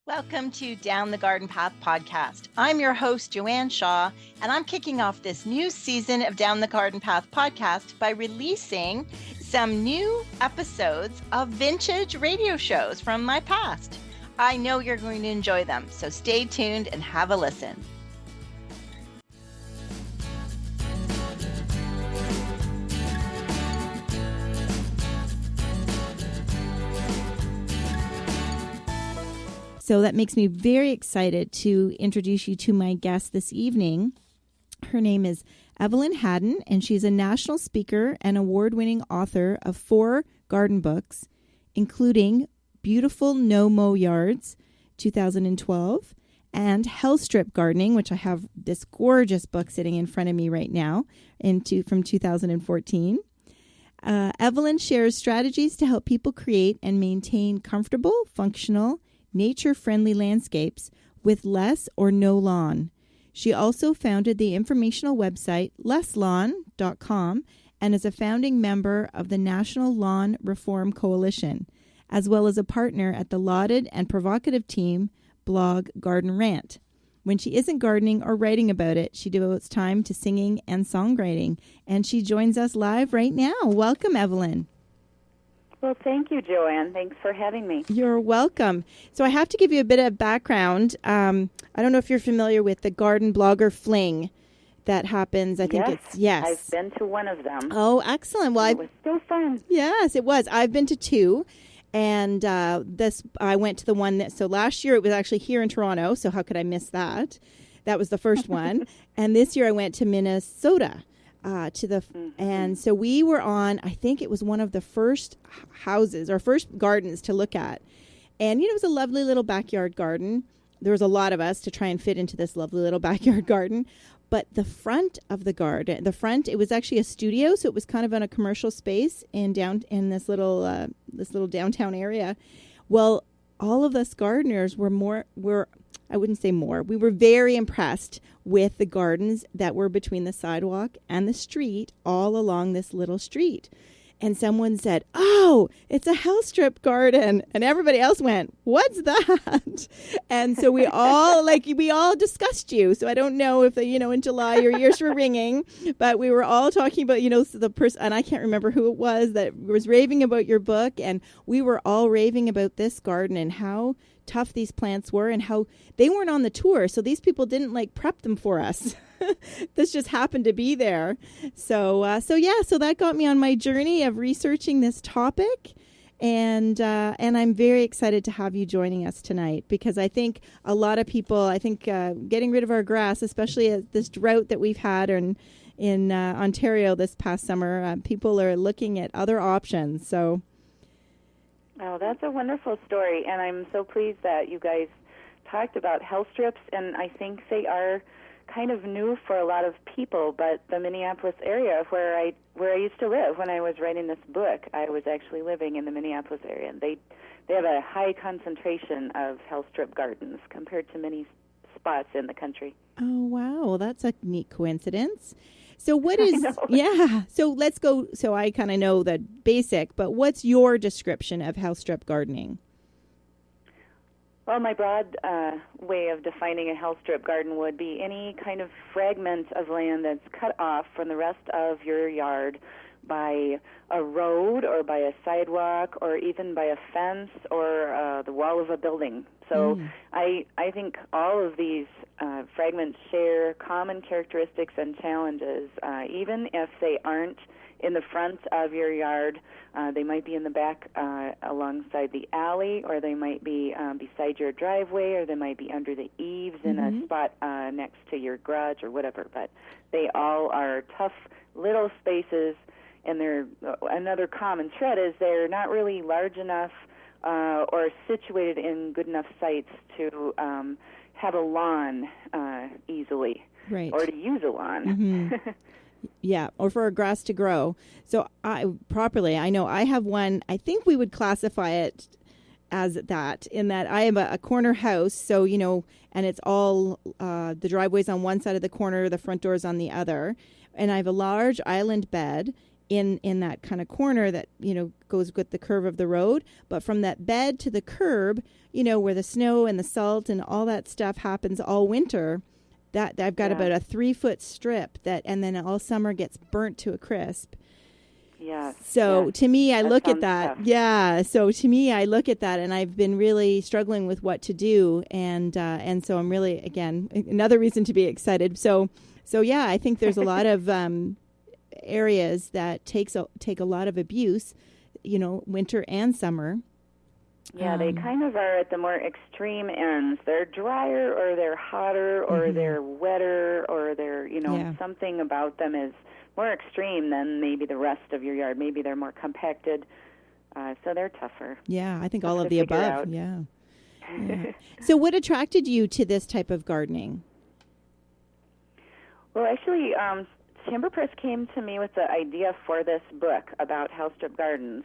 Welcome to Down the Garden Path podcast. I'm your host, Joanne Shaw, and I'm kicking off this new season of Down the Garden Path podcast by releasing some new episodes of vintage radio shows from my past. I know you're going to enjoy them, so stay tuned and have a listen. So that makes me very excited to introduce you to my guest this evening. Her name is Evelyn Hadden, and she's a national speaker and award-winning author of 4 garden books, including Beautiful No-Mow Yards, 2012, and Hellstrip Gardening, which I have this gorgeous book sitting in front of me right now, from 2014. Evelyn shares strategies to help people create and maintain comfortable, functional, nature-friendly landscapes with less or no lawn. She also founded the informational website lesslawn.com and is a founding member of the National Lawn Reform Coalition, as well as a partner at the lauded and provocative team blog Garden Rant. When she isn't gardening or writing about it, she devotes time to singing and songwriting, and she joins us live right now. Welcome, Evelyn. Well, thank you, Joanne. Thanks for having me. You're welcome. So I have to give you a bit of background. I don't know if you're familiar with the Garden Blogger Fling that happens. I think yes. I've been to one of them. Oh, excellent. Well, it was so fun. Yes, it was. I've been to 2. And I went to the one so last year it was actually here in Toronto. So how could I miss that? That was the first one. And this year I went to Minnesota. And so we were on, I think it was one of the first houses or first gardens to look at. And, it was a lovely little backyard garden. There was a lot of us to try and fit into this lovely little backyard garden. But the front of the garden, it was actually a studio. So it was kind of in a commercial space in this little downtown area. Well, all of us gardeners we were very impressed with the gardens that were between the sidewalk and the street all along this little street. And someone said, "Oh, it's a Hellstrip garden." And everybody else went, "What's that?" And so we all discussed you. So I don't know if, in July your ears were ringing, but we were all talking about, the person, and I can't remember who it was that was raving about your book. And we were all raving about this garden and how tough these plants were and how they weren't on the tour. So these people didn't prep them for us. This just happened to be there. So that got me on my journey of researching this topic. And I'm very excited to have you joining us tonight because I think a lot of people, getting rid of our grass, especially at this drought that we've had in Ontario this past summer, people are looking at other options. So. Oh, that's a wonderful story, and I'm so pleased that you guys talked about Hellstrips, and I think they are kind of new for a lot of people, but the Minneapolis area where I used to live when I was writing this book, I was actually living in the Minneapolis area, and they have a high concentration of Hellstrip gardens compared to many spots in the country. Oh, wow, that's a neat coincidence. So what is, so let's go, so I kind of know the basic, but what's your description of Hellstrip gardening? Well, my broad way of defining a Hellstrip garden would be any kind of fragment of land that's cut off from the rest of your yard by a road or by a sidewalk or even by a fence or the wall of a building. So I think all of these fragments share common characteristics and challenges, even if they aren't in the front of your yard. They might be in the back alongside the alley, or they might be beside your driveway, or they might be under the eaves in a spot next to your garage or whatever. But they all are tough little spaces, and they're another common thread is they're not really large enough or situated in good enough sites to have a lawn easily, right, or to use a lawn. Yeah, or for a grass to grow. So I know I have one, I think we would classify it as that, in that I have a corner house, so, and it's all, the driveway's on one side of the corner, the front door's on the other, and I have a large island bed, in that kind of corner that, goes with the curve of the road. But from that bed to the curb, where the snow and the salt and all that stuff happens all winter, that I've got about a 3-foot strip and then all summer gets burnt to a crisp. Yes. So to me, I look at that. Tough. Yeah. So to me, I look at that, and I've been really struggling with what to do, and so I'm really, again, another reason to be excited. So yeah, I think there's a lot of areas that take a lot of abuse, winter and summer. Yeah, they kind of are at the more extreme ends. They're drier, or they're hotter, or they're wetter, or they're, something about them is more extreme than maybe the rest of your yard. Maybe they're more compacted, so they're tougher. Yeah, I think all of the above. Yeah. So what attracted you to this type of gardening? Well, actually, Timber Press came to me with the idea for this book about Hellstrip Gardens.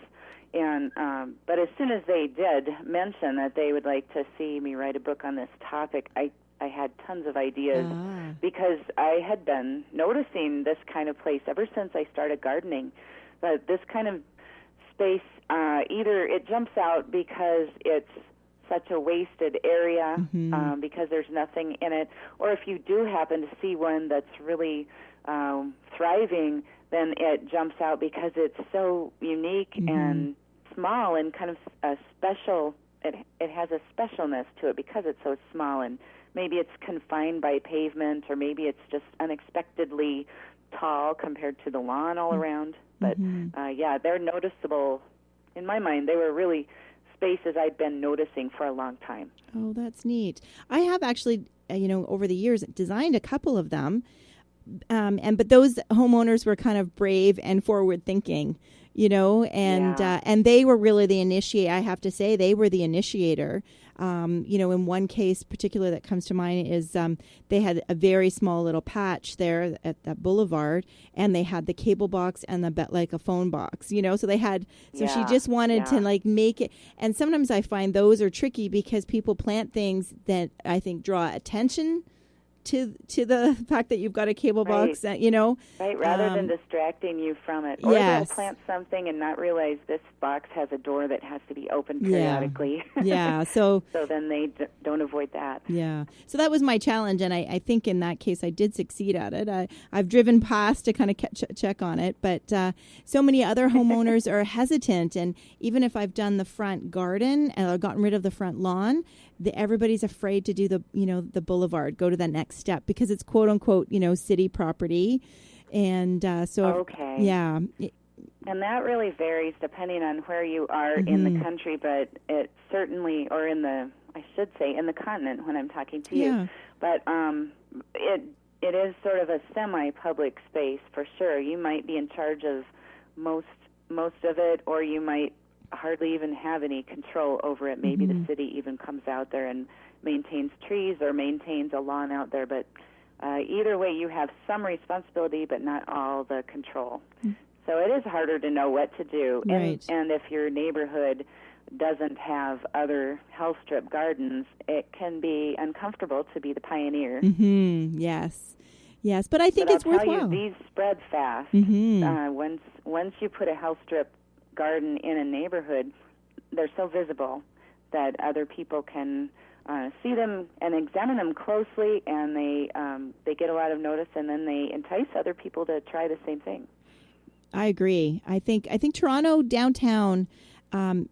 And but as soon as they did mention that they would like to see me write a book on this topic, I had tons of ideas because I had been noticing this kind of place ever since I started gardening. But this kind of space, either it jumps out because it's such a wasted area, because there's nothing in it, or if you do happen to see one that's really thriving, then it jumps out because it's so unique and small and kind of a special. It has a specialness to it because it's so small, and maybe it's confined by pavement, or maybe it's just unexpectedly tall compared to the lawn all around. But they're noticeable. In my mind, they were really spaces I'd been noticing for a long time. Oh, that's neat. I have actually, over the years designed a couple of them. But those homeowners were kind of brave and forward thinking, and they were really the initiator. I have to say they were the initiator. In one case particular that comes to mind is they had a very small little patch there at that boulevard, and they had the cable box and the like a phone box, so they had, she just wanted to like make it. And sometimes I find those are tricky because people plant things that I think draw attention to the fact that you've got a cable box, Right, rather than distracting you from it. Or they'll plant something and not realize this box has a door that has to be opened periodically. Yeah, so then they don't avoid that. Yeah, so that was my challenge, and I think in that case I did succeed at it. I've driven past to kind of check on it, but so many other homeowners are hesitant, and even if I've done the front garden and gotten rid of the front lawn, everybody's afraid to do the boulevard, go to the next step, because it's quote unquote, city property. And and that really varies depending on where you are in the country, but it certainly, or in the continent when I'm talking to you. But it is sort of a semi-public space for sure. You might be in charge of most of it, or you might hardly even have any control over it. Maybe the city even comes out there and maintains trees or maintains a lawn out there. But either way, you have some responsibility, but not all the control. So it is harder to know what to do. Right. And if your neighborhood doesn't have other Hellstrip gardens, it can be uncomfortable to be the pioneer. Yes, but I think it's worthwhile. I'll tell you, these spread fast. Once you put a Hellstrip garden in a neighborhood, they're so visible that other people can see them and examine them closely, and they get a lot of notice, and then they entice other people to try the same thing. I agree. I think Toronto downtown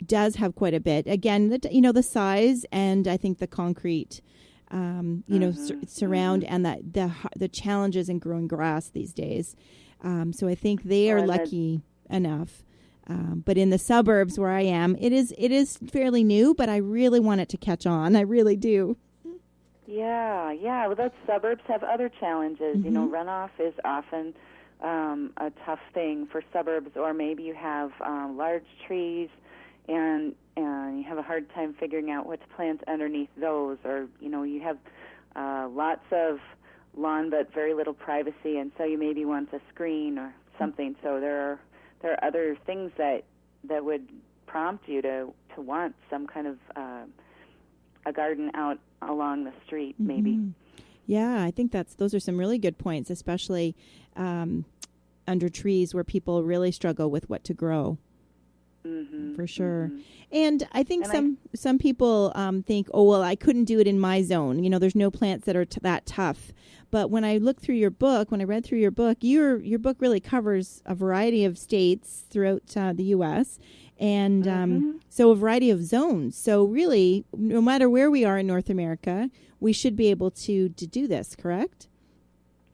does have quite a bit. Again, the size, and I think the concrete, surround, and the challenges in growing grass these days. So I think they are lucky enough. But in the suburbs where I am, it is fairly new, but I really want it to catch on. I really do. Yeah. Well, those suburbs have other challenges. Runoff is often a tough thing for suburbs, or maybe you have large trees and you have a hard time figuring out what to plant underneath those, or you have lots of lawn but very little privacy, and so you maybe want a screen or something. So there are other things that would prompt you to want some kind of a garden out along the street, maybe. Yeah, I think those are some really good points, especially under trees where people really struggle with what to grow. Mm-hmm, for sure. Mm-hmm. And I think some people think, oh, well, I couldn't do it in my zone. There's no plants that are that tough. But when I looked through your book, when I read through your book book really covers a variety of states throughout the U.S. and so a variety of zones. So really, no matter where we are in North America, we should be able to do this, correct?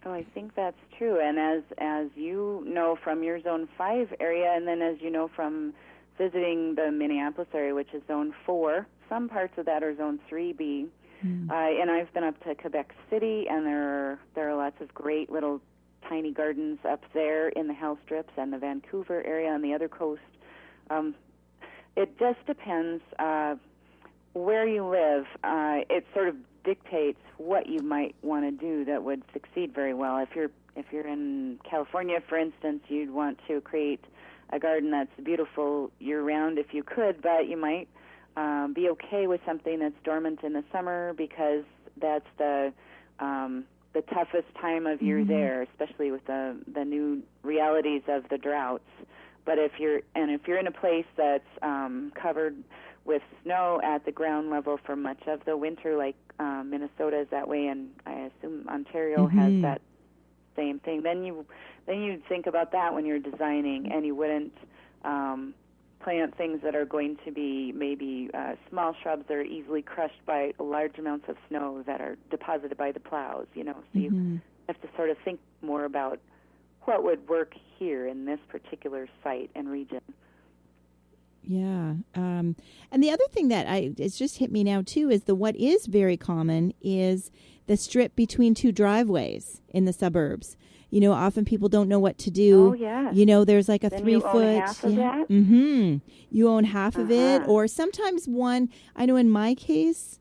Oh, I think that's true. And as you know from your Zone 5 area, and then as you know from visiting the Minneapolis area, which is Zone 4, some parts of that are Zone 3B. And I've been up to Quebec City, and there are lots of great little tiny gardens up there in the Hellstrips and the Vancouver area on the other coast. It just depends where you live. It sort of dictates what you might want to do that would succeed very well. If you're in California, for instance, you'd want to create a garden that's beautiful year-round if you could, but you might be okay with something that's dormant in the summer because that's the toughest time of year there, especially with the new realities of the droughts. But if you're in a place that's covered with snow at the ground level for much of the winter, like Minnesota is that way, and I assume Ontario has that same thing, then you'd think about that when you're designing, and you wouldn't plant things that are going to be maybe small shrubs that are easily crushed by large amounts of snow that are deposited by the plows, So you have to sort of think more about what would work here in this particular site and region. Yeah. And the other thing that it's just hit me now, too, is what is very common is the strip between two driveways in the suburbs. Often people don't know what to do. Oh, yeah. There's like a then 3 foot. You own half of that? Mm-hmm. You own half of it, or sometimes one. I know in my case,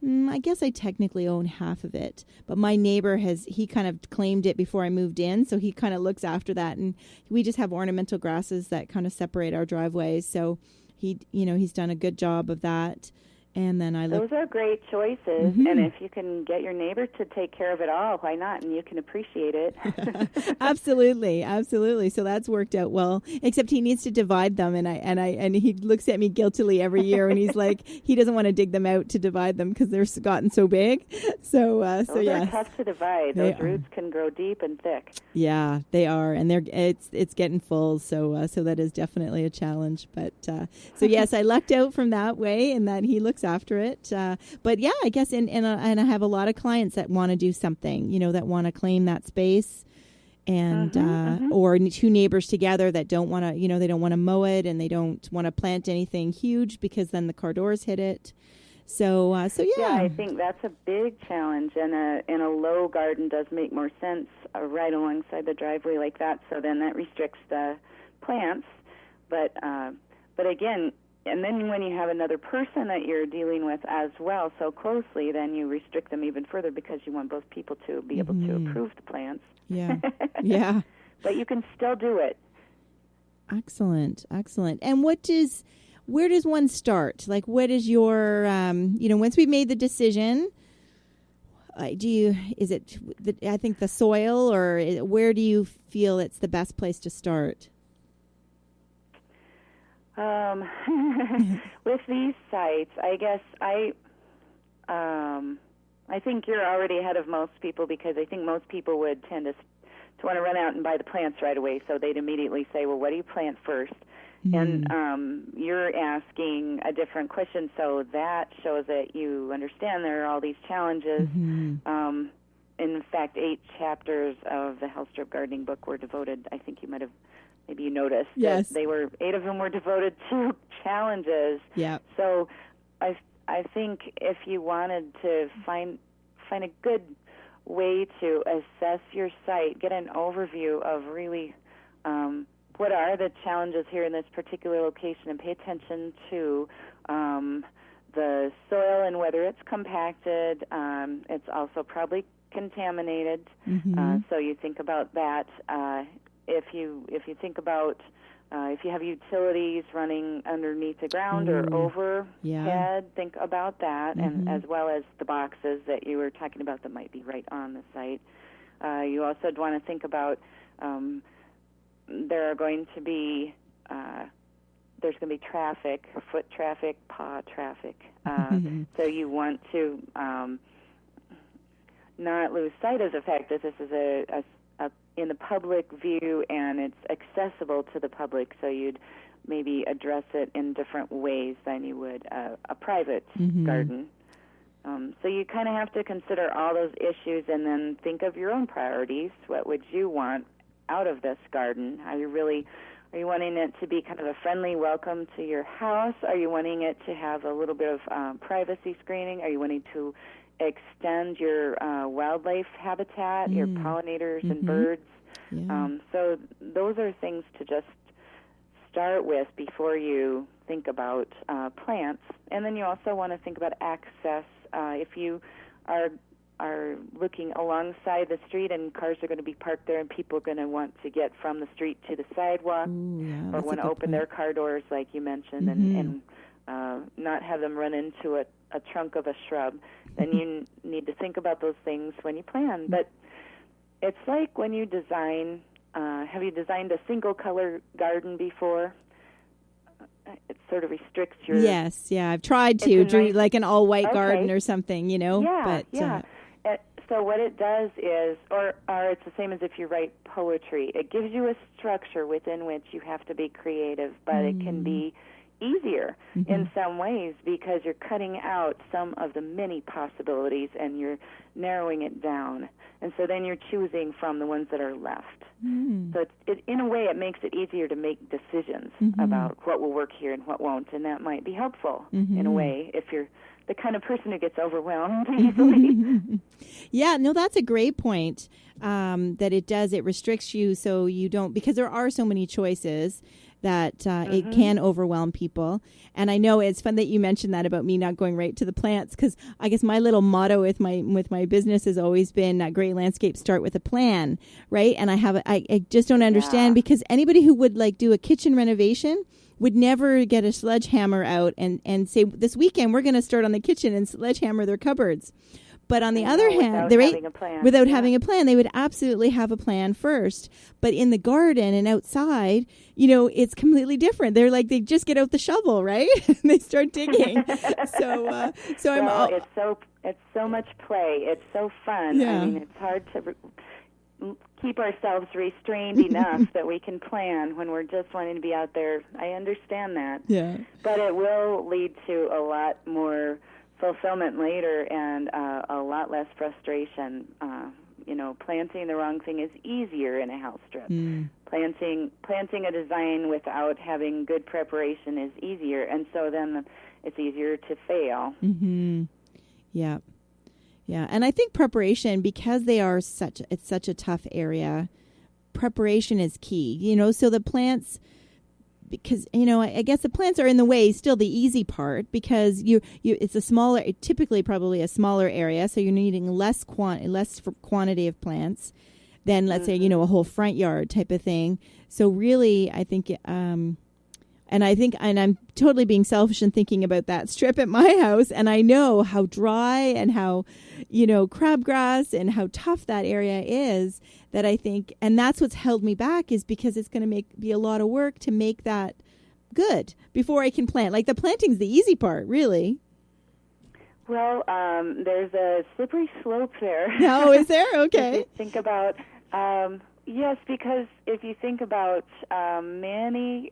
I guess I technically own half of it, but my neighbor he kind of claimed it before I moved in, so he kind of looks after that, and we just have ornamental grasses that kind of separate our driveways. So he's done a good job of that. And then those are great choices, and if you can get your neighbor to take care of it all, why not? And you can appreciate it. Absolutely. So that's worked out well. Except he needs to divide them, and he looks at me guiltily every year, and he's like, he doesn't want to dig them out to divide them because they're gotten so big. So those are tough to divide. Those roots can grow deep and thick. Yeah, they are, and it's getting full. So that is definitely a challenge. But so yes, I lucked out from that way, and that he looks after it. But yeah, I guess, and I have a lot of clients that want to do something, that want to claim that space, and or two neighbors together that don't want to, they don't want to mow it, and they don't want to plant anything huge because then the car doors hit it. So yeah. Yeah, I think that's a big challenge, and a low garden does make more sense right alongside the driveway like that. So then that restricts the plants, but again. And then when you have another person that you're dealing with as well so closely, then you restrict them even further because you want both people to be able to approve the plants. Yeah, yeah. But you can still do it. Excellent. And where does one start? Like, what is your, once we've made the decision, I think the soil, or where do you feel it's the best place to start? With these sites, I guess I think you're already ahead of most people, because I think most people would tend to want to run out and buy the plants right away. So they'd immediately say, well, what do you plant first? And you're asking a different question, so that shows that you understand there are all these challenges. In fact, 8 chapters of the Hellstrip Gardening book were devoted, I think you might have maybe you noticed, yes, that 8 of them were devoted to challenges. Yeah. So I think if you wanted to find a good way to assess your site, get an overview of really what are the challenges here in this particular location, and pay attention to the soil and whether it's compacted. It's also probably contaminated. So you think about that. If you think about if you have utilities running underneath the ground or overhead, think about that, and as well as the boxes that you were talking about that might be right on the site. You also want to think about there are going to be there's going to be traffic, foot traffic, paw traffic. So you want to not lose sight of the fact that this is a in the public view and it's accessible to the public. So you'd maybe address it in different ways than you would a private garden. So you kind of have to consider all those issues and then think of your own priorities. What would you want out of this garden? Are you wanting it to be kind of a friendly welcome to your house? Are you wanting it to have a little bit of privacy screening? Are you wanting to extend your wildlife habitat, your pollinators and birds? Yeah. So those are things to just start with before you think about plants. And then you also want to think about access. If you are looking alongside the street and cars are going to be parked there and people are going to want to get from the street to the sidewalk, or want to open their car doors like you mentioned, and not have them run into a trunk of a shrub, then you need to think about those things when you plan. But it's like when you design, have you designed a single color garden before? It sort of restricts your... Yes, yeah, I've tried to do like an all-white garden or something, you know. Yeah, but, so what it does is, or it's the same as if you write poetry. It gives you a structure within which you have to be creative, but it can be easier in some ways because you're cutting out some of the many possibilities and you're narrowing it down. And so then you're choosing from the ones that are left. So in a way, it makes it easier to make decisions about what will work here and what won't, and that might be helpful in a way if you're the kind of person who gets overwhelmed easily. Yeah, no, that's a great point, that it restricts you so you don't, because there are so many choices that it can overwhelm people. And I know it's fun that you mentioned that about me not going right to the plants, because I guess my little motto with my business has always been great landscape start with a plan, right? And I just don't understand because anybody who would like do a kitchen renovation would never get a sledgehammer out and say, this weekend we're going to start on the kitchen and sledgehammer their cupboards. But on the other hand, without having a plan, they would absolutely have a plan first. But in the garden and outside, it's completely different. They're like, they just get out the shovel, right? And they start digging. It's so much play. It's so fun. Yeah. I mean, it's hard to keep ourselves restrained enough that we can plan when we're just wanting to be out there. I understand that. Yeah. But it will lead to a lot more fulfillment later and a lot less frustration. Planting the wrong thing is easier in a house strip. Planting a design without having good preparation is easier, and so then it's easier to fail. Yeah. Yeah, and I think preparation, because it's such a tough area, preparation is key. So the plants, because I guess the plants are in the way still the easy part, because it's typically probably a smaller area, so you're needing less quantity of plants than, let's say, a whole front yard type of thing. So really, I think and I'm totally being selfish and thinking about that strip at my house, and I know how dry and how crabgrass and how tough that area is, that I think, and that's what's held me back, is because it's going to be a lot of work to make that good before I can plant. Like, the planting's the easy part, really. Well, there's a slippery slope there. Oh, is there? Okay. If you think about, yes, because if you think about many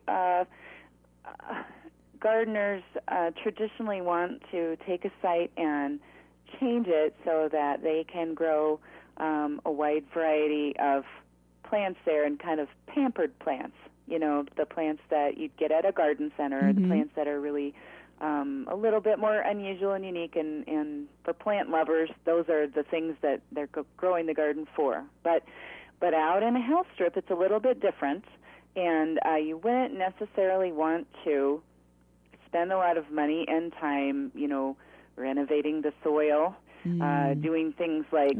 gardeners traditionally want to take a site and change it so that they can grow a wide variety of plants there, and kind of pampered plants. The plants that you'd get at a garden center, the plants that are really a little bit more unusual and unique, and for plant lovers, those are the things that they're growing the garden for. But out in a house strip, it's a little bit different, and you wouldn't necessarily want to spend a lot of money and time, renovating the soil, doing things like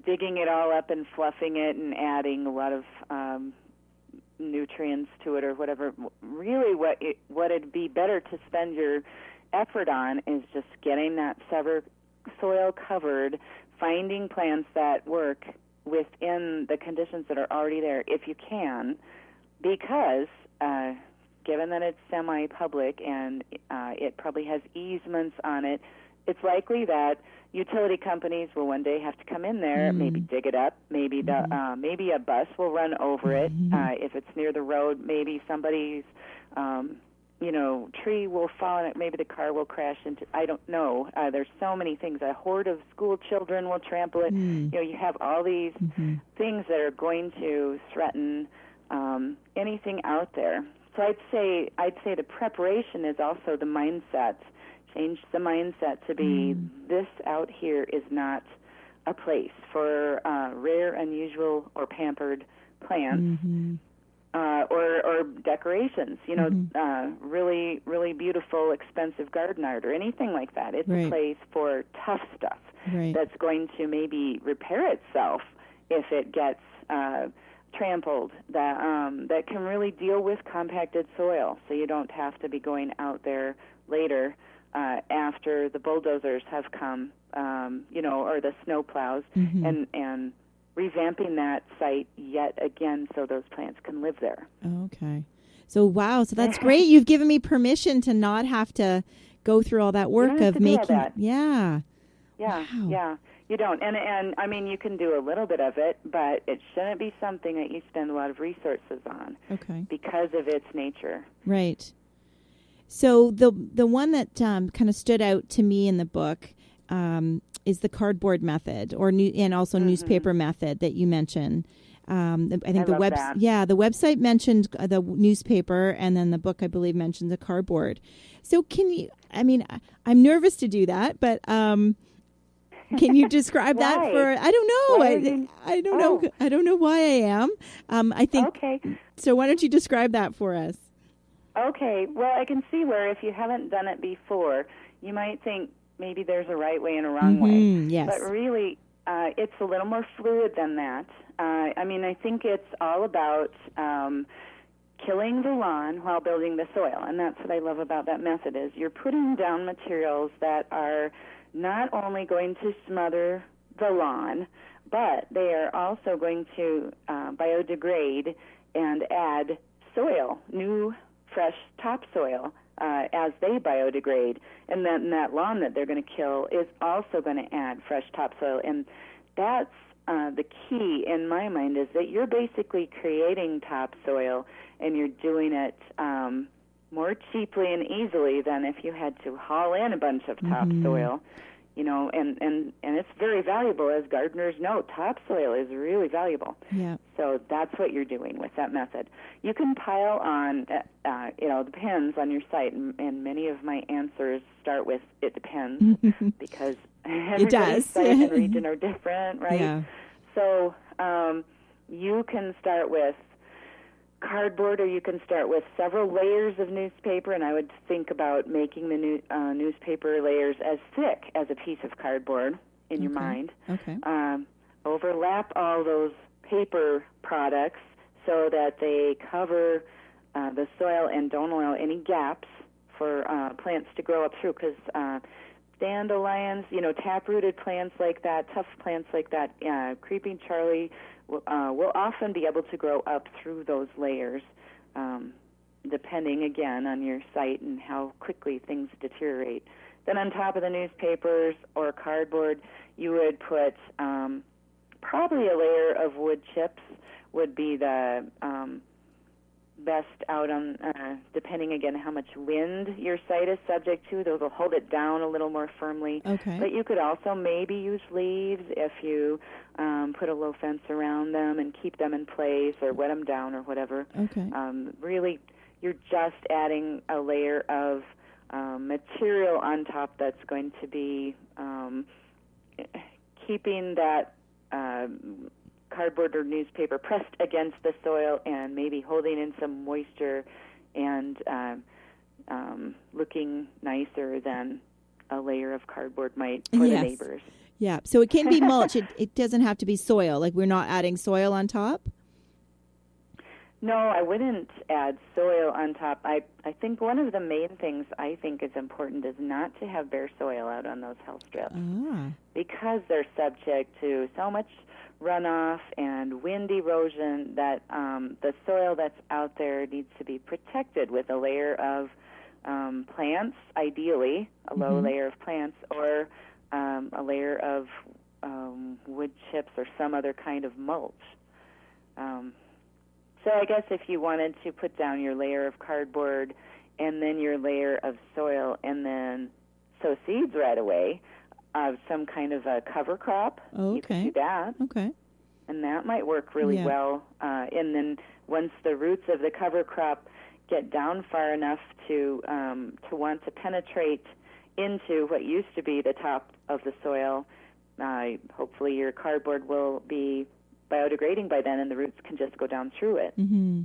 digging it all up and fluffing it and adding a lot of nutrients to it or whatever. Really, what it'd be better to spend your effort on is just getting that soil covered, finding plants that work within the conditions that are already there if you can, because given that it's semi-public and it probably has easements on it, it's likely that utility companies will one day have to come in there, maybe dig it up, maybe maybe a bus will run over it. If it's near the road, maybe somebody's tree will fall on it, maybe the car will crash into, I don't know. There's so many things. A horde of school children will trample it. You have all these things that are going to threaten anything out there. So I'd say the preparation is also the mindset. Change the mindset to be this out here is not a place for rare, unusual, or pampered plants or decorations. Really, really beautiful, expensive garden art or anything like that. It's a place for tough stuff that's going to maybe repair itself if it gets trampled, that can really deal with compacted soil, so you don't have to be going out there later after the bulldozers have come, or the snow plows, and revamping that site yet again so those plants can live there. Okay. So, wow. So that's great. You've given me permission to not have to go through all that work of making. That. Yeah. Yeah. Wow. Yeah. You don't. And I mean, you can do a little bit of it, but it shouldn't be something that you spend a lot of resources on. Okay. Because of its nature. Right. So the one that kind of stood out to me in the book is the cardboard method, and also newspaper method that you mentioned. I think the website mentioned the newspaper, and then the book, I believe, mentioned the cardboard. So can you? I mean, I'm nervous to do that, but can you describe that for? I don't know. I don't know. I don't know why I am. I think. Okay. So why don't you describe that for us? Okay. Well, I can see where if you haven't done it before, you might think maybe there's a right way and a wrong way. Yes. But really, it's a little more fluid than that. I mean, I think it's all about killing the lawn while building the soil, and that's what I love about that method is you're putting down materials that are not only going to smother the lawn, but they are also going to biodegrade and add soil, new, fresh topsoil, as they biodegrade. And then that lawn that they're going to kill is also going to add fresh topsoil. And that's the key in my mind is that you're basically creating topsoil and you're doing it more cheaply and easily than if you had to haul in a bunch of topsoil. And it's very valuable, as gardeners know. Topsoil is really valuable. Yeah. So that's what you're doing with that method. You can pile on, depends on your site, and many of my answers start with it depends because everybody's site and region are different, right? Yeah. So you can start with cardboard, or you can start with several layers of newspaper, and I would think about making the newspaper layers as thick as a piece of cardboard in your mind. Okay. Overlap all those paper products so that they cover the soil and don't allow any gaps for plants to grow up through, because dandelions, tap-rooted plants like that, tough plants like that, creeping Charlie, will often be able to grow up through those layers, depending, again, on your site and how quickly things deteriorate. Then on top of the newspapers or cardboard, you would put probably a layer of wood chips would be the best out on, depending, again, how much wind your site is subject to. Those will hold it down a little more firmly. Okay. But you could also maybe use leaves if you put a low fence around them and keep them in place or wet them down or whatever. Okay. Really, you're just adding a layer of material on top that's going to be keeping that cardboard or newspaper pressed against the soil and maybe holding in some moisture and looking nicer than a layer of cardboard might for the neighbors. Yeah, so it can be mulch. It doesn't have to be soil. Like, we're not adding soil on top? No, I wouldn't add soil on top. I think one of the main things I think is important is not to have bare soil out on those hellstrips because they're subject to so much runoff and wind erosion, that the soil that's out there needs to be protected with a layer of plants, ideally a low layer of plants, or a layer of wood chips or some other kind of mulch. So I guess if you wanted to put down your layer of cardboard and then your layer of soil and then sow seeds right away of some kind of a cover crop, you could do that. Okay. And that might work really well. And then once the roots of the cover crop get down far enough to want to penetrate into what used to be the top of the soil, hopefully your cardboard will be biodegrading by then, and the roots can just go down through it. Mm-hmm.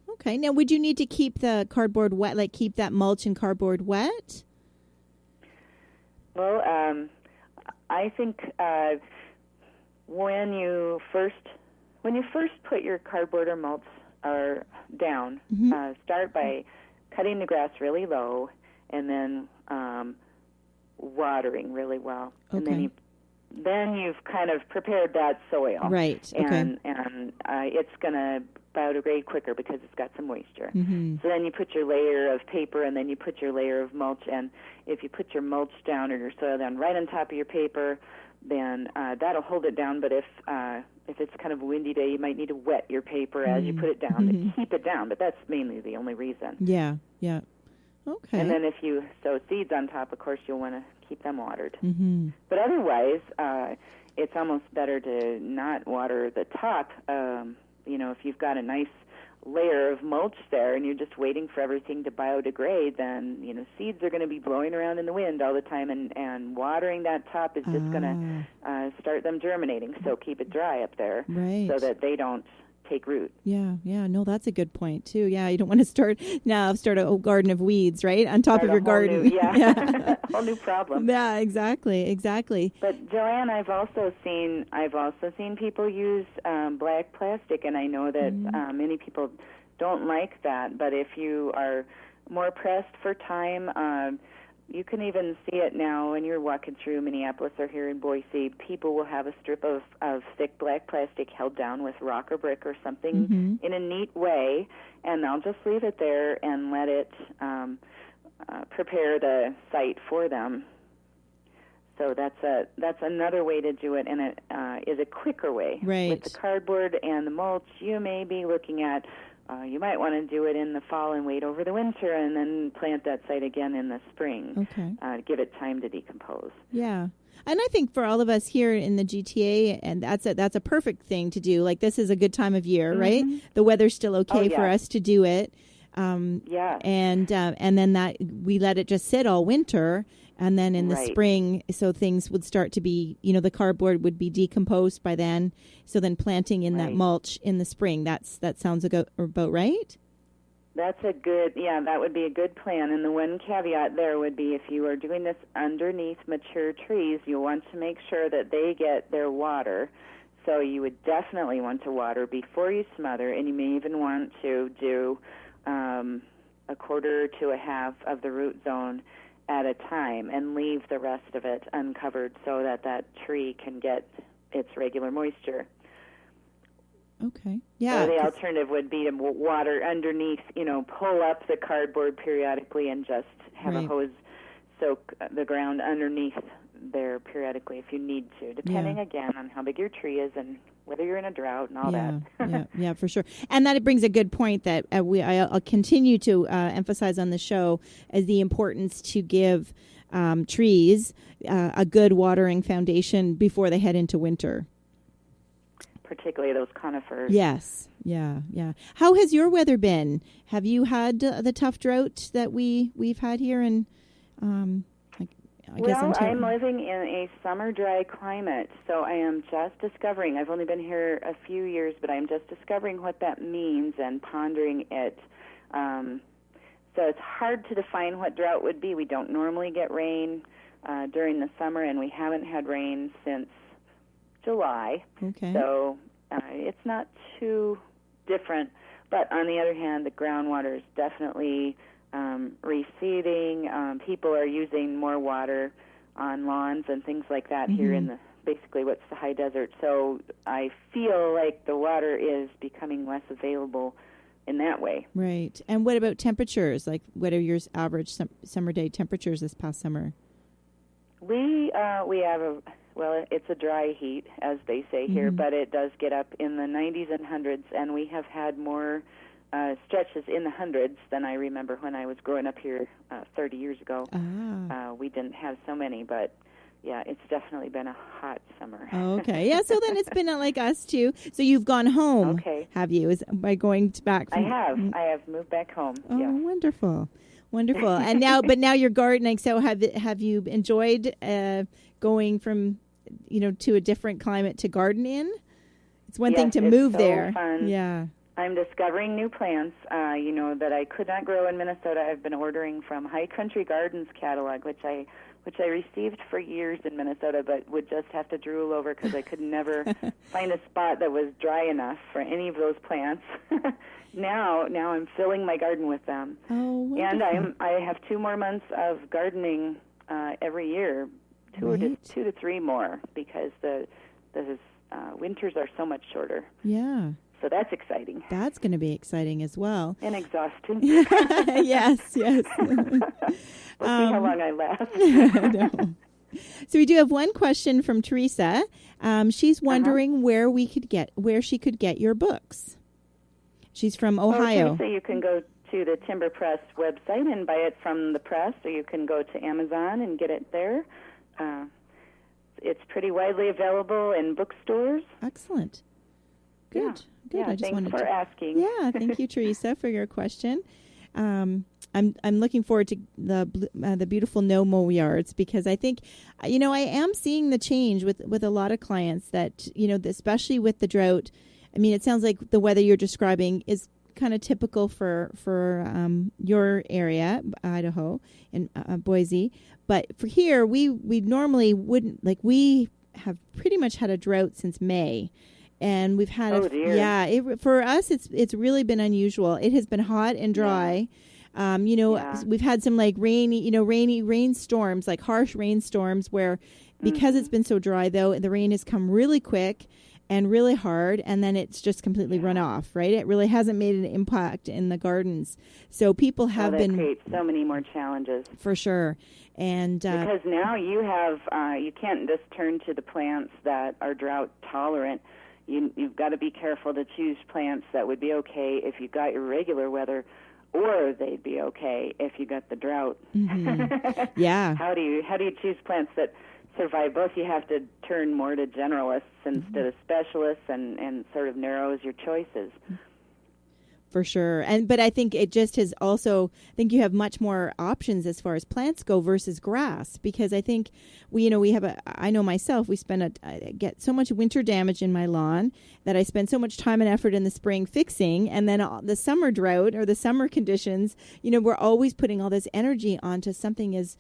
Okay. Now, would you need to keep the cardboard wet, like keep that mulch and cardboard wet? Well, I think when you first put your cardboard or mulch down, start by cutting the grass really low, and then watering really well, and then you've kind of prepared that soil, right? And it's going to biodegrade quicker because it's got some moisture. So then you put your layer of paper, and then you put your layer of mulch. And if you put your mulch down or your soil down right on top of your paper, then that'll hold it down. But if it's kind of a windy day, you might need to wet your paper as you put it down to keep it down. But that's mainly the only reason. Yeah. Okay. And then if you sow seeds on top, of course, you'll want to keep them watered. But otherwise, it's almost better to not water the top. If you've got a nice layer of mulch there and you're just waiting for everything to biodegrade, then, seeds are going to be blowing around in the wind all the time, and watering that top is just going to start them germinating. So keep it dry up there so that they don't take root. Yeah. No, that's a good point too. Yeah, you don't want to start a garden of weeds, right, on top of your garden. A whole new problem. Yeah, exactly. But Joanne, I've also seen people use black plastic, and I know that many people don't like that. But if you are more pressed for time, you can even see it now when you're walking through Minneapolis or here in Boise. People will have a strip of thick black plastic held down with rock or brick or something in a neat way, and they'll just leave it there and let it prepare the site for them. So that's another way to do it, and it is a quicker way. Right. With the cardboard and the mulch, you may be looking at you might want to do it in the fall and wait over the winter and then plant that site again in the spring. Okay. Give it time to decompose. Yeah. And I think for all of us here in the GTA, and that's a perfect thing to do. Like, this is a good time of year, right? The weather's still okay for us to do it. And then that we let it just sit all winter. And then in the spring, so things would start to be, the cardboard would be decomposed by then. So then planting in that mulch in the spring, that sounds about right? That would be a good plan. And the one caveat there would be, if you are doing this underneath mature trees, you'll want to make sure that they get their water. So you would definitely want to water before you smother, and you may even want to do a quarter to a half of the root zone at a time and leave the rest of it uncovered so that tree can get its regular moisture. Okay. Yeah. So the alternative would be to water underneath, pull up the cardboard periodically and just have a hose soak the ground underneath there periodically if you need to, depending again on how big your tree is and whether you're in a drought and all that. Yeah, for sure. And that brings a good point that I'll continue to emphasize on the show, as the importance to give trees a good watering foundation before they head into winter. Particularly those conifers. Yes. Yeah. How has your weather been? Have you had the tough drought that we've had here in I'm living in a summer dry climate, so I am just discovering. I've only been here a few years, but I'm just discovering what that means and pondering it. So it's hard to define what drought would be. We don't normally get rain during the summer, and we haven't had rain since July. Okay. So it's not too different. But on the other hand, the groundwater is definitely receding. People are using more water on lawns and things like that here in basically what's the high desert. So I feel like the water is becoming less available in that way. Right. And what about temperatures? Like, what are your average summer day temperatures this past summer? We have it's a dry heat, as they say here, but it does get up in the 90s and hundreds, and we have had more stretches in the hundreds than I remember when I was growing up here 30 years ago. We didn't have so many, but yeah, it's definitely been a hot summer. Oh, okay. Yeah, so then it's been like us too. So you've gone home, have you? By going back from... I have moved back home. Oh, yeah. Wonderful. And now you're gardening. So have you enjoyed going from, to a different climate to garden in? It's one thing to move there. Fun. Yeah. I'm discovering new plants, that I could not grow in Minnesota. I've been ordering from High Country Gardens catalog, which I received for years in Minnesota, but would just have to drool over because I could never find a spot that was dry enough for any of those plants. Now I'm filling my garden with them. Oh, wonderful. And I have 2 more months of gardening every year, two to three more, because the winters are so much shorter. Yeah. So that's exciting. That's going to be exciting as well. And exhausting. Yes. We'll see how long I last. No. So we do have one question from Teresa. She's wondering where she could get your books. She's from Ohio. Teresa, you can go to the Timber Press website and buy it from the press, or you can go to Amazon and get it there. It's pretty widely available in bookstores. Excellent. Good. Yeah, I just thanks for asking. Yeah, thank you, Teresa, for your question. I'm looking forward to the beautiful no-mow yards, because I think, I am seeing the change with a lot of clients that, especially with the drought. I mean, it sounds like the weather you're describing is kind of typical for your area, Idaho and Boise. But for here, we normally wouldn't, we have pretty much had a drought since May. And we've had for us it's really been unusual. It has been hot and dry. We've had some rainy rainstorms, like harsh rainstorms, where because it's been so dry, though, the rain has come really quick and really hard, and then it's just completely run off, right? It really hasn't made an impact in the gardens. So people have been... That creates so many more challenges. For sure. And because now you have, you can't just turn to the plants that are drought tolerant. You've got to be careful to choose plants that would be okay if you got your regular weather, or they'd be okay if you got the drought. Yeah. How do you choose plants that survive both? You have to turn more to generalists instead of specialists, and sort of narrows your choices. For sure. But I think it just has also, I think you have much more options as far as plants go versus grass, because I think I know myself, I get so much winter damage in my lawn that I spend so much time and effort in the spring fixing, and then the summer drought or the summer conditions, we're always putting all this energy onto something as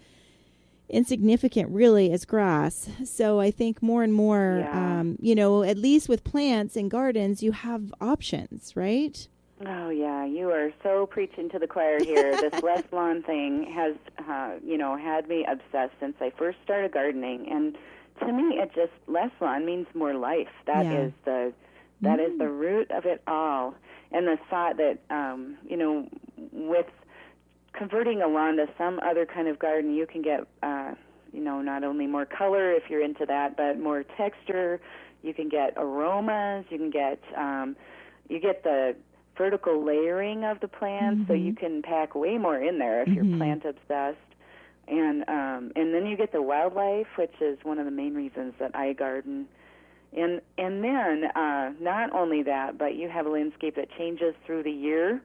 insignificant really as grass. So I think more and more, at least with plants and gardens, you have options, right? Oh, yeah, you are so preaching to the choir here. This less lawn thing has, had me obsessed since I first started gardening. And to me, less lawn means more life. That is the root of it all. And the thought that, with converting a lawn to some other kind of garden, you can get, not only more color if you're into that, but more texture. You can get aromas. You can get, you get the vertical layering of the plants, so you can pack way more in there if you're plant obsessed, and then you get the wildlife, which is one of the main reasons that I garden, and then not only that, but you have a landscape that changes through the year,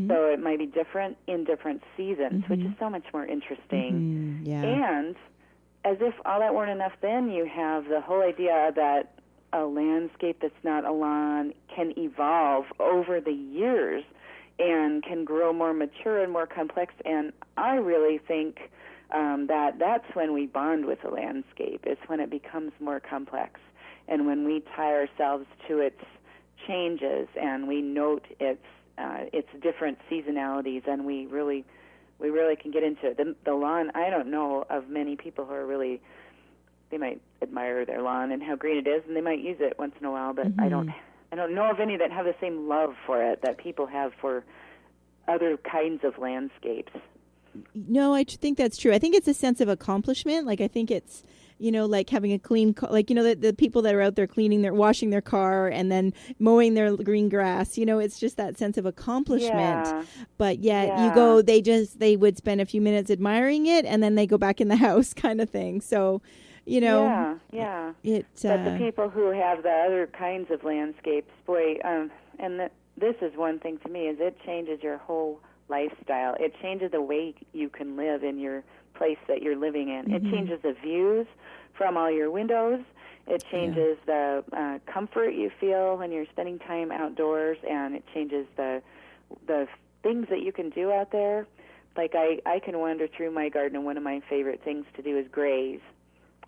so it might be different in different seasons, which is so much more interesting. And as if all that weren't enough, then you have the whole idea that a landscape that's not a lawn can evolve over the years and can grow more mature and more complex. And I really think that's when we bond with the landscape. It's when it becomes more complex, and when we tie ourselves to its changes and we note its different seasonalities, and we really can get into it. The lawn, I don't know of many people who are really they might admire their lawn and how green it is, and they might use it once in a while. But I don't know of any that have the same love for it that people have for other kinds of landscapes. No, I think that's true. I think it's a sense of accomplishment. Like, I think it's, like having a clean, the people that are out there washing their car and then mowing their green grass, it's just that sense of accomplishment. Yeah. But yet you go, they would spend a few minutes admiring it and then they go back in the house kind of thing. So, Yeah. But the people who have the other kinds of landscapes, boy, this is one thing to me, is it changes your whole lifestyle. It changes the way you can live in your place that you're living in. It changes the views from all your windows. It changes the comfort you feel when you're spending time outdoors, and it changes the things that you can do out there. Like I can wander through my garden, and one of my favorite things to do is graze.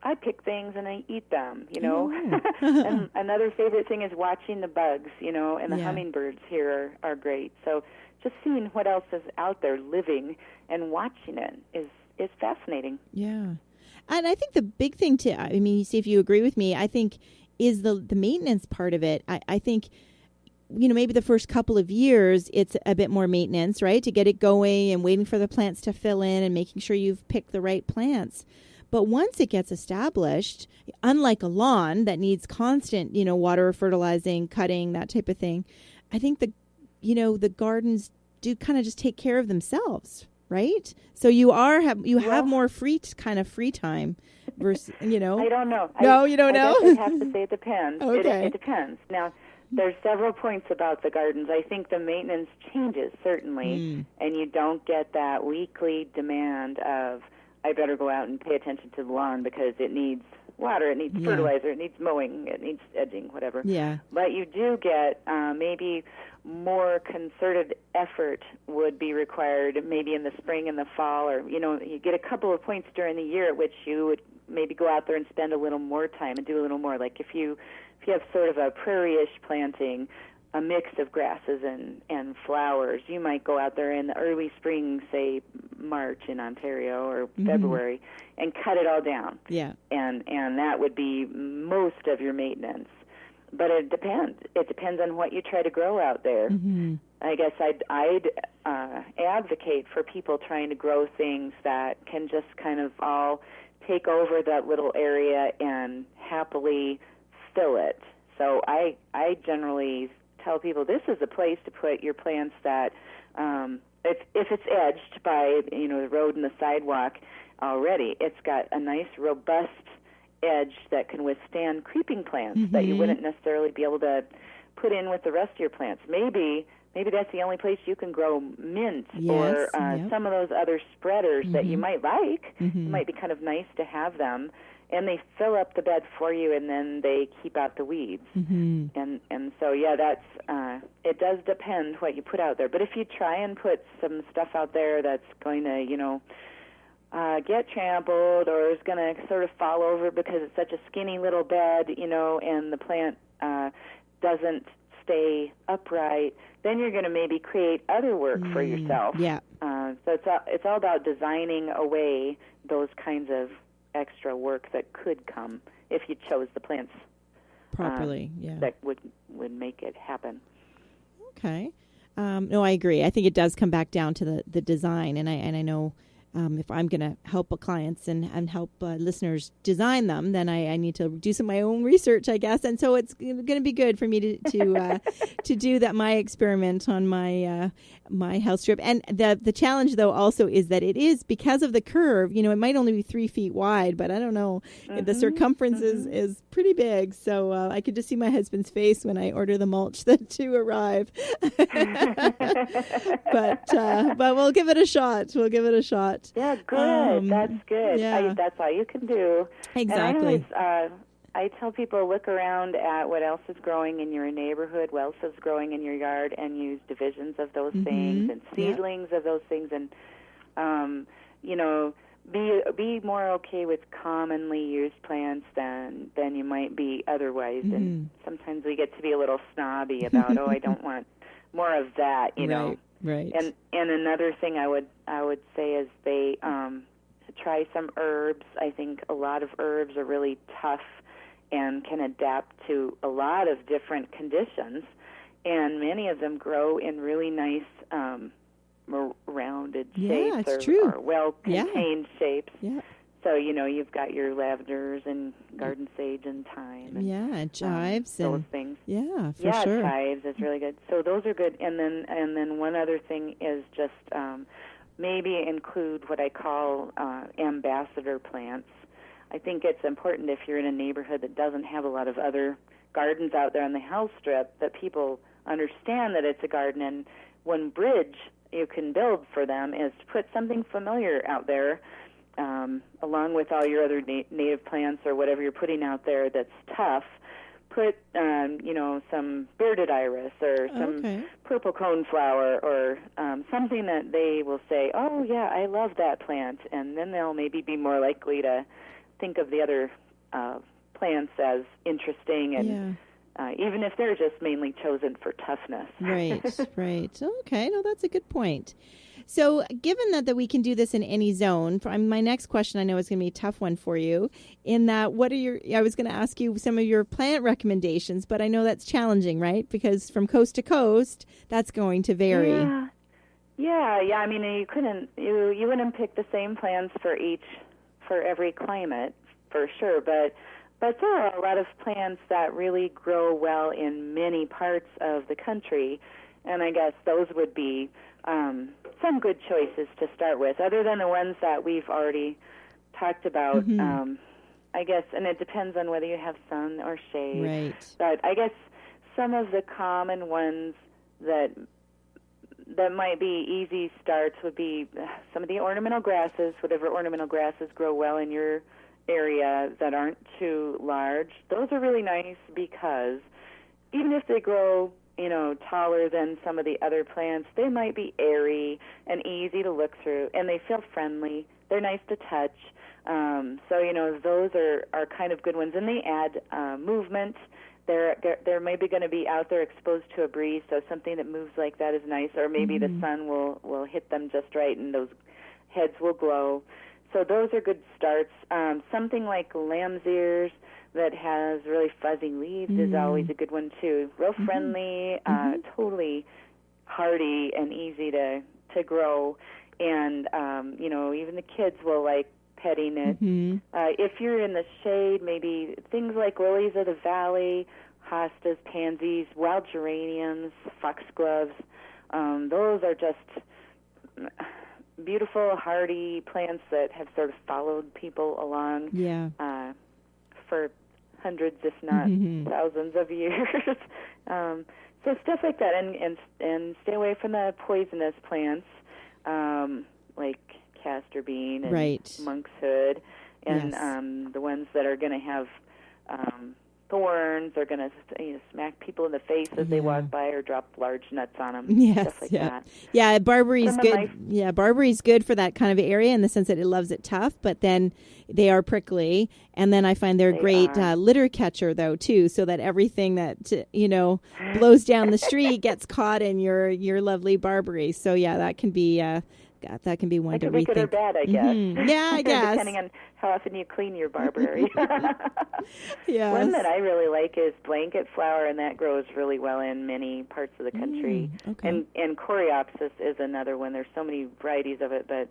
I pick things and I eat them, And another favorite thing is watching the bugs, and the hummingbirds here are great. So just seeing what else is out there living and watching it is fascinating. Yeah. And I think the big thing see if you agree with me, I think is the maintenance part of it. I think, maybe the first couple of years, it's a bit more maintenance, right? To get it going and waiting for the plants to fill in and making sure you've picked the right plants. But once it gets established, unlike a lawn that needs constant, water, fertilizing, cutting, that type of thing, I think the gardens do kind of just take care of themselves, right? So you have more free time versus, I don't know. No, you don't know? I have to say it depends. Okay. It depends. Now, there's several points about the gardens. I think the maintenance changes, certainly, and you don't get that weekly demand of, I better go out and pay attention to the lawn because it needs water, it needs fertilizer, it needs mowing, it needs edging, whatever. Yeah. But you do get maybe more concerted effort would be required maybe in the spring and the fall, or, you get a couple of points during the year at which you would maybe go out there and spend a little more time and do a little more. Like if you have sort of a prairie-ish planting, a mix of grasses and flowers, you might go out there in the early spring, say March in Ontario or February, and cut it all down. Yeah. And that would be most of your maintenance. But it depends. It depends on what you try to grow out there. I guess I'd advocate for people trying to grow things that can just kind of all take over that little area and happily fill it. So I generally tell people this is a place to put your plants that if it's edged by the road and the sidewalk already, it's got a nice robust edge that can withstand creeping plants that you wouldn't necessarily be able to put in with the rest of your plants. Maybe that's the only place you can grow mint or some of those other spreaders that you might like. It might be kind of nice to have them. And they fill up the bed for you, and then they keep out the weeds. And so, that's it does depend what you put out there. But if you try and put some stuff out there that's going to, get trampled or is going to sort of fall over because it's such a skinny little bed, and the plant doesn't stay upright, then you're going to maybe create other work for yourself. Yeah. So it's all about designing away those kinds of extra work that could come if you chose the plants properly. That would make it happen. Okay. No, I agree. I think it does come back down to the design, and I know if I'm going to help clients and help listeners design them, then I need to do some of my own research, I guess. And so it's going to be good for me to do that, my experiment on my Hellstrip. And the challenge, though, also is that it is, because of the curve, it might only be 3 feet wide, but I don't know. The circumference is pretty big. So I could just see my husband's face when I order the mulch to arrive. But we'll give it a shot. Yeah, good. That's good. Yeah. That's all you can do. Exactly. And I tell people, look around at what else is growing in your neighborhood, what else is growing in your yard, and use divisions of those things and seedlings of those things, and be more okay with commonly used plants than you might be otherwise. And sometimes we get to be a little snobby about, I don't want more of that, Right. And another thing I would say is they try some herbs. I think a lot of herbs are really tough and can adapt to a lot of different conditions, and many of them grow in really nice rounded shapes or well-contained shapes. Yeah. So, you've got your lavenders and garden sage and thyme. And, chives. Those things. Yeah, for sure. Chives is really good. So those are good. And then one other thing is just maybe include what I call ambassador plants. I think it's important if you're in a neighborhood that doesn't have a lot of other gardens out there on the Hellstrip that people understand that it's a garden. And one bridge you can build for them is to put something familiar out there along with all your other native plants or whatever you're putting out there that's tough. Put, some bearded iris or some purple coneflower or something that they will say, oh, yeah, I love that plant. And then they'll maybe be more likely to think of the other plants as interesting and even if they're just mainly chosen for toughness. Right. Okay, no, that's a good point. So given that we can do this in any zone, my next question I know is going to be a tough one for you in that I was going to ask you some of your plant recommendations, but I know that's challenging, right? Because from coast to coast, that's going to vary. Yeah. I mean, you wouldn't pick the same plants for every climate, for sure, but there are a lot of plants that really grow well in many parts of the country, and I guess those would be some good choices to start with, other than the ones that we've already talked about. I guess, and it depends on whether you have sun or shade. Right. But I guess some of the common ones that might be easy starts would be some of the ornamental grasses, whatever ornamental grasses grow well in your area that aren't too large. Those are really nice because even if they grow taller than some of the other plants, they might be airy and easy to look through, and they feel friendly. They're nice to touch. So, those are kind of good ones, and they add movement. They're maybe going to be out there exposed to a breeze, so something that moves like that is nice, or maybe the sun will hit them just right, and those heads will glow. So those are good starts. Something like lamb's ears that has really fuzzy leaves is always a good one too. Real friendly, totally hardy and easy to grow, and even the kids will like petting it. If you're in the shade, maybe things like lilies of the valley, hostas, pansies, wild geraniums, foxgloves. Those are just beautiful, hardy plants that have sort of followed people along for hundreds, if not thousands of years. So stuff like that, and stay away from the poisonous plants like castor bean and monk's hood, and the ones that are going to have thorns are going to smack people in the face as they walk by or drop large nuts on them. Stuff like that. Yeah, barberry's good. Barberry's good for that kind of area in the sense that it loves it tough, but then they are prickly. And then I find they're a great litter catcher, though, too, so that everything that, blows down the street gets caught in your lovely barberry. So, yeah, that can be one to rethink. That could be good or bad, I guess. Yeah, I guess. Depending on how often you clean your barberry. Yes. One that I really like is blanket flower, and that grows really well in many parts of the country. And coreopsis is another one. There's so many varieties of it, but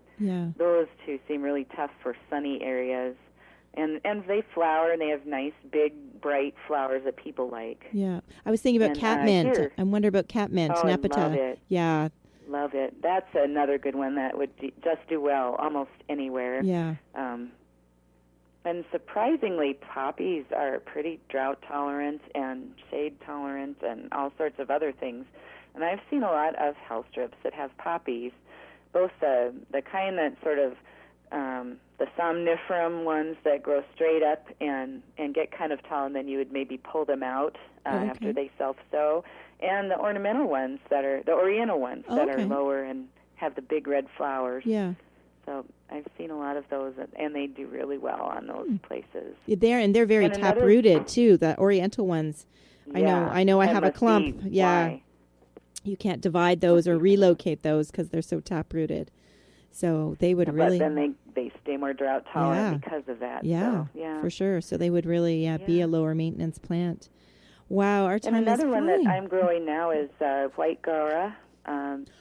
those two seem really tough for sunny areas. And they flower, and they have nice, big, bright flowers that people like. Yeah. I was thinking about catmint. I wonder about catmint, nepeta. I love it. Yeah. Love it. That's another good one that would just do well almost anywhere. Yeah. And surprisingly, poppies are pretty drought tolerant and shade tolerant and all sorts of other things. And I've seen a lot of hellstrips that have poppies, both the kind that sort of the somniferum ones that grow straight up and get kind of tall, and then you would maybe pull them out after they self-sow, and the ornamental ones that are the oriental ones that are lower and have the big red flowers. Yeah. So I've seen a lot of those, and they do really well on those places. They're very tap-rooted too. The oriental ones. Yeah, I know. I have a clump. Yeah. Why. You can't divide those or relocate those because they're so tap-rooted. So they would really... But then they stay more drought tolerant because of that. Yeah, so, yeah, for sure. So they would really be a lower maintenance plant. Wow, our time is flying. And another one that I'm growing now is white gaura.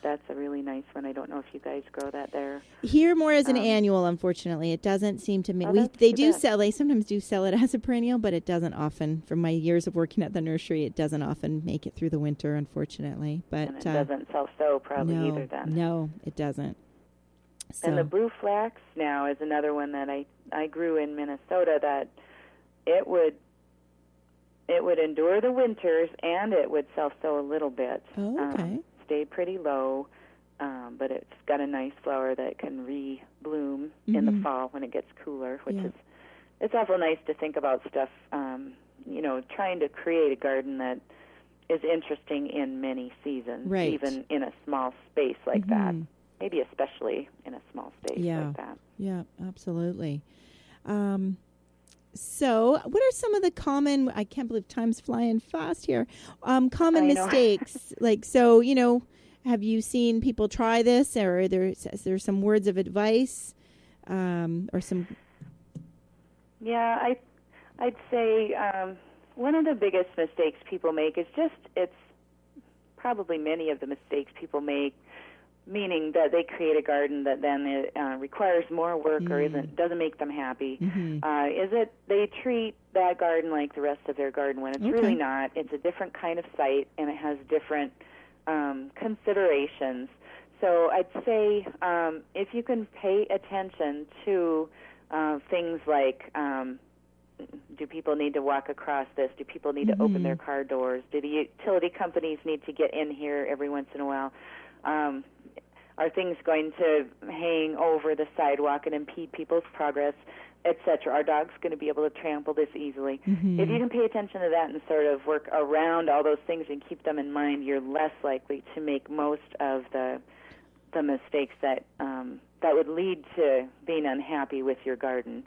That's a really nice one. I don't know if you guys grow that there. Here more as an annual, unfortunately. It doesn't seem to make... They sometimes do sell it as a perennial, but it doesn't often. From my years of working at the nursery, it doesn't often make it through the winter, unfortunately. But and it doesn't self-sow probably either then. No, it doesn't. So. And the blue flax now is another one that I grew in Minnesota that it would endure the winters and it would self-sow a little bit. Oh, okay. Stay pretty low, but it's got a nice flower that can re-bloom in the fall when it gets cooler, which is, it's awful nice to think about stuff, trying to create a garden that is interesting in many seasons, even in a small space like that. Maybe especially in a small space like that. Yeah, absolutely. So what are some of the common, I can't believe time's flying fast here, common mistakes? Have you seen people try this, or is there some words of advice or some... Yeah, I'd say one of the biggest mistakes people make is it's probably many of the mistakes people make, meaning that they create a garden that then requires more work or doesn't make them happy. Is it they treat that garden like the rest of their garden when it's really not. It's a different kind of site, and it has different considerations. So I'd say if you can pay attention to things like, do people need to walk across this? Do people need to open their car doors? Do the utility companies need to get in here every once in a while? Are things going to hang over the sidewalk and impede people's progress, etc.? Are dogs going to be able to trample this easily? If you can pay attention to that and sort of work around all those things and keep them in mind, you're less likely to make most of the mistakes that would lead to being unhappy with your garden.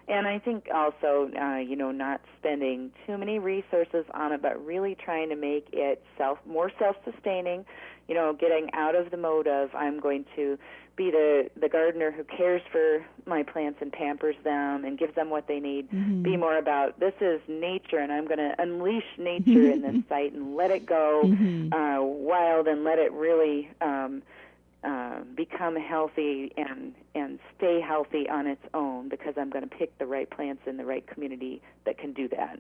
And I think also, not spending too many resources on it, but really trying to make it more self-sustaining, getting out of the mode of I'm going to be the gardener who cares for my plants and pampers them and gives them what they need. Be more about this is nature, and I'm going to unleash nature in this site and let it go wild and let it really become healthy and stay healthy on its own, because I'm going to pick the right plants in the right community that can do that.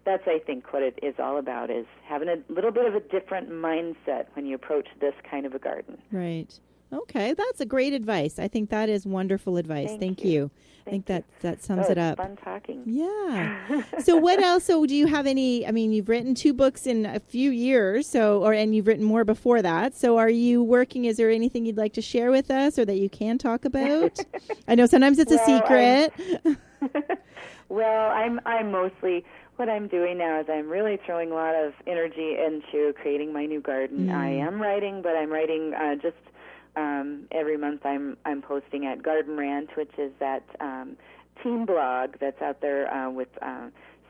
That's I think what it is all about, is having a little bit of a different mindset when you approach this kind of a garden. Right. Okay, that's a great advice. I think that is wonderful advice. Thank you. I think that sums it up. Fun talking. Yeah. So what else? So do you have any, you've written 2 books in a few years, and you've written more before that. So are you working, is there anything you'd like to share with us or that you can talk about? I know sometimes it's a secret. Well, I'm mostly, what I'm doing now is I'm really throwing a lot of energy into creating my new garden. I am writing, but I'm writing just every month I'm posting at Garden Rant, which is that teen blog that's out there with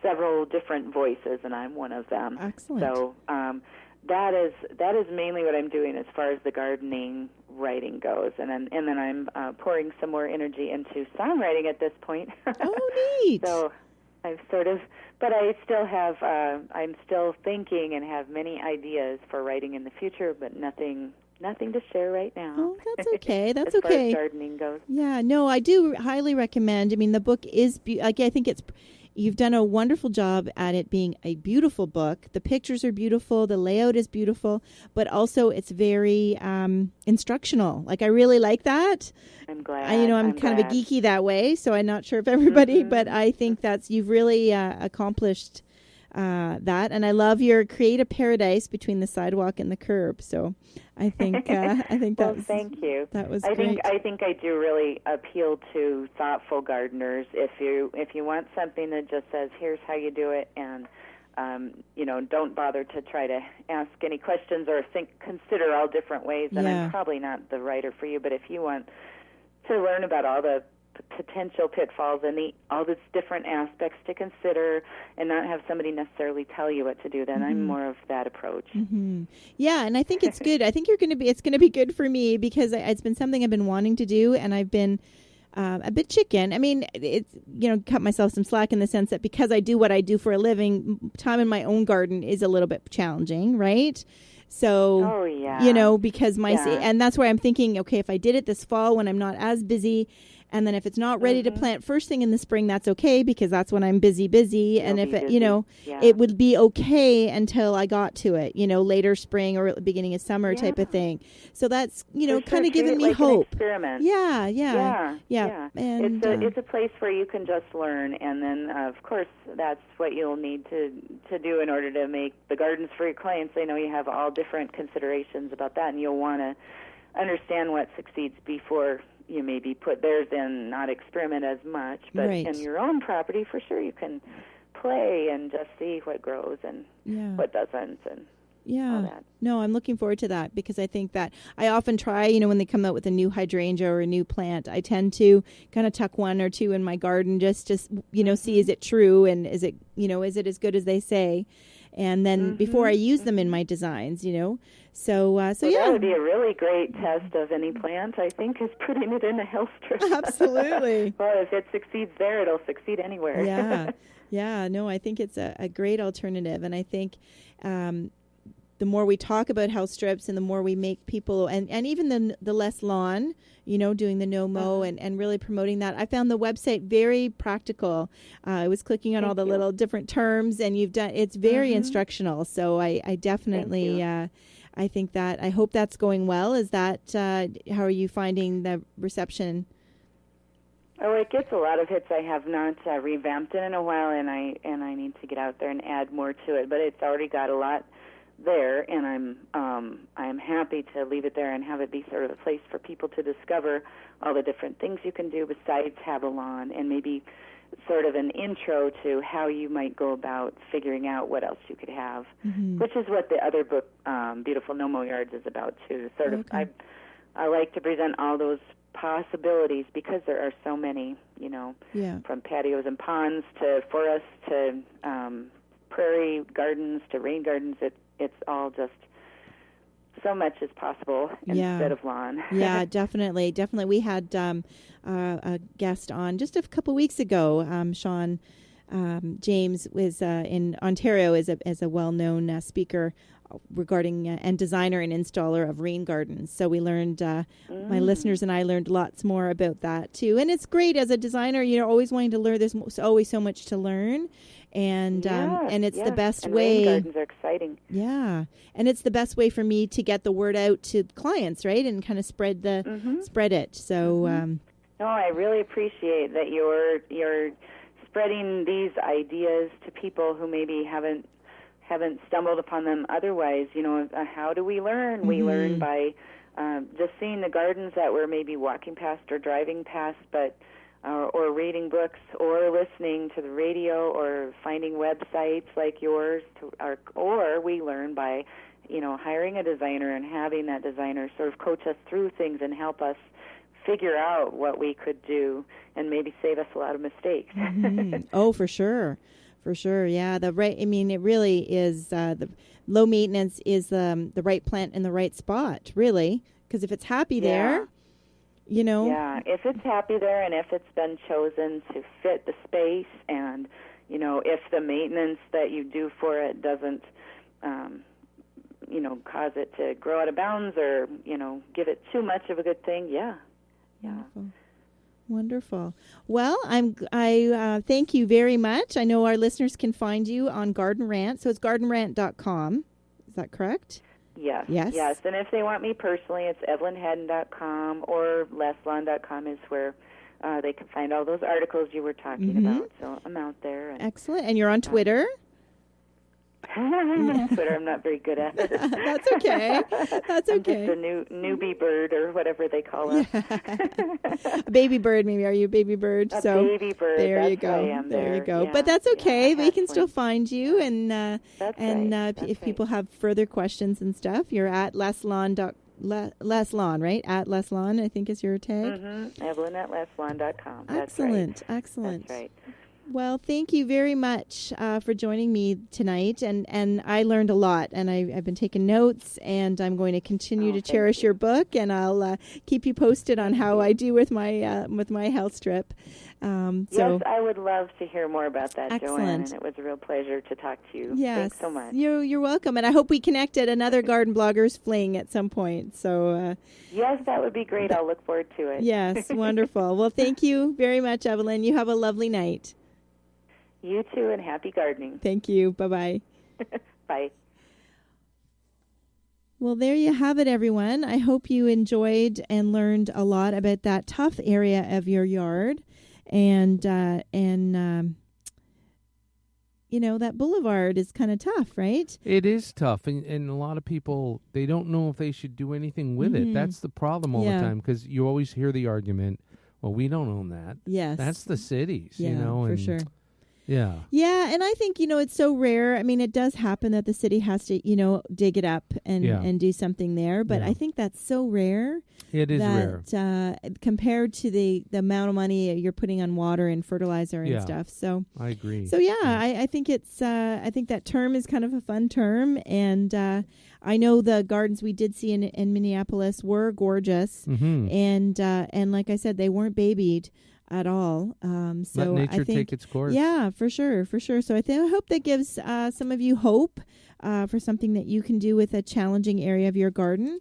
several different voices, and I'm one of them. Excellent. So that is mainly what I'm doing as far as the gardening writing goes, and then I'm pouring some more energy into songwriting at this point. Oh, neat. So I've but I still have, I'm still thinking and have many ideas for writing in the future, but nothing to share right now. Oh, that's okay. That's as okay. As far as gardening goes. Yeah, no, I do highly recommend. The book is, I think you've done a wonderful job at it being a beautiful book. The pictures are beautiful. The layout is beautiful, but also it's very instructional. I really like that. I'm glad. I'm kind of a geeky that way, so I'm not sure if everybody, but I think you've really accomplished that. And I love your create a paradise between the sidewalk and the curb. So I think well, thank you. That was great. I think I do really appeal to thoughtful gardeners. If you want something that just says here's how you do it, and don't bother to try to ask any questions or consider all different ways, then I'm probably not the writer for you. But if you want to learn about all the potential pitfalls and all these different aspects to consider, and not have somebody necessarily tell you what to do. Then I'm more of that approach. Yeah, and I think it's good. I think it's going to be good for me because it's been something I've been wanting to do, and I've been a bit chicken. I mean, it's, cut myself some slack in the sense that because I do what I do for a living, time in my own garden is a little bit challenging, right? So, because and that's why I'm thinking, okay, if I did it this fall when I'm not as busy, and then if it's not ready to plant first thing in the spring, that's okay because that's when I'm busy. And if it, it would be okay until I got to it, later spring or beginning of summer type of thing. So that's, kind of giving me hope. Experiment. Yeah. And it's a place where you can just learn, and then of course that's what you'll need to do in order to make the gardens for your clients. I know you have all different considerations about that, and you'll want to understand what succeeds before you maybe put theirs in, not experiment as much. But in your own property, for sure, you can play and just see what grows and what doesn't, and all that. No, I'm looking forward to that because I think that I often try, when they come out with a new hydrangea or a new plant, I tend to kind of tuck one or two in my garden just see, is it true, and is it, is it as good as they say? And then before I use them in my designs, So that would be a really great test of any plant, I think, is putting it in a Hellstrip. Absolutely. Well, if it succeeds there, it'll succeed anywhere. Yeah. No, I think it's a great alternative. And I think the more we talk about Hellstrips and the more we make people, and even the less lawn, doing the no mow and really promoting that. I found the website very practical. I was clicking on all the little different terms, and it's very instructional. So I definitely, I think that, I hope that's going well. Is that, how are you finding the reception? Oh, it gets a lot of hits. I have not revamped it in a while, and I need to get out there and add more to it. But it's already got a lot there, and I'm happy to leave it there and have it be sort of a place for people to discover all the different things you can do besides have a lawn, and maybe sort of an intro to how you might go about figuring out what else you could have, which is what the other book, Beautiful No Mow Yards, is about too. Sort of, I like to present all those possibilities because there are so many, from patios and ponds to forests to prairie gardens to rain gardens. It's all just so much is possible instead of lawn. Yeah, definitely. We had a guest on just a couple weeks ago. Sean James was in Ontario as a well-known speaker regarding and designer and installer of rain gardens. So we learned, my listeners and I learned lots more about that too. And it's great as a designer, always wanting to learn. There's always so much to learn. And it's the best way. Rain gardens are exciting. Yeah, and it's the best way for me to get the word out to clients, right, and kind of spread it. So, no, I really appreciate that you're spreading these ideas to people who maybe haven't stumbled upon them otherwise. How do we learn? We learn by just seeing the gardens that we're maybe walking past or driving past, but. Or reading books, or listening to the radio, or finding websites like yours, or we learn by, hiring a designer and having that designer sort of coach us through things and help us figure out what we could do and maybe save us a lot of mistakes. Oh, for sure. Yeah, it really is the low maintenance is the right plant in the right spot, really, because if it's happy there. Yeah, if it's happy there and if it's been chosen to fit the space, and, if the maintenance that you do for it doesn't, cause it to grow out of bounds or, give it too much of a good thing, yeah. Wonderful. Well, I thank you very much. I know our listeners can find you on Garden Rant, so it's gardenrant.com. Is that correct? Yes. And if they want me personally, it's evelynhadden.com or leslawn.com is where they can find all those articles you were talking about. So I'm out there. And, excellent. And you're on Twitter? Twitter, I'm not very good at it. That's okay. I'm just a newbie bird or whatever they call it. A baby bird, maybe. Are you a baby bird? Baby bird. There you go. There you go. Yeah, but that's okay. We can still find you. And if people have further questions and stuff, you're at leslawn.com. Less Lawn, right? At Less Lawn, I think is your tag. Evelyn at lesslawn.com. Excellent, That's right. excellent. That's right. Well, thank you very much for joining me tonight, and I learned a lot, and I've been taking notes, and I'm going to continue to cherish your book, and I'll keep you posted on how I do with my Hellstrip. Yes, I would love to hear more about that, Excellent. Joanne, and it was a real pleasure to talk to you. Yes, Thanks so much. You're welcome, and I hope we connect at another Garden Bloggers Fling at some point. So yes, that would be great. I'll look forward to it. Yes, wonderful. Well, thank you very much, Evelyn. You have a lovely night. You too, and happy gardening. Thank you. Bye-bye. Bye. Well, there you have it, everyone. I hope you enjoyed and learned a lot about that tough area of your yard. And you know, that boulevard is kind of tough, right? It is tough. And a lot of people, they don't know if they should do anything with it. That's the problem all the time, because you always hear the argument, well, we don't own that. Yes. That's the cities, yeah, you know. for sure. Yeah. Yeah, and I think, you know, it's so rare. I mean, it does happen that the city has to, you know, dig it up and do something there. But I think that's so rare. It is rare. Compared to the amount of money you're putting on water and fertilizer and stuff. So I agree. So, I think it's, I think that term is kind of a fun term. And I know the gardens we did see in Minneapolis were gorgeous. And like I said, they weren't babied at all. So let nature I think, take its course. Yeah, for sure. So I hope that gives some of you hope for something that you can do with a challenging area of your garden.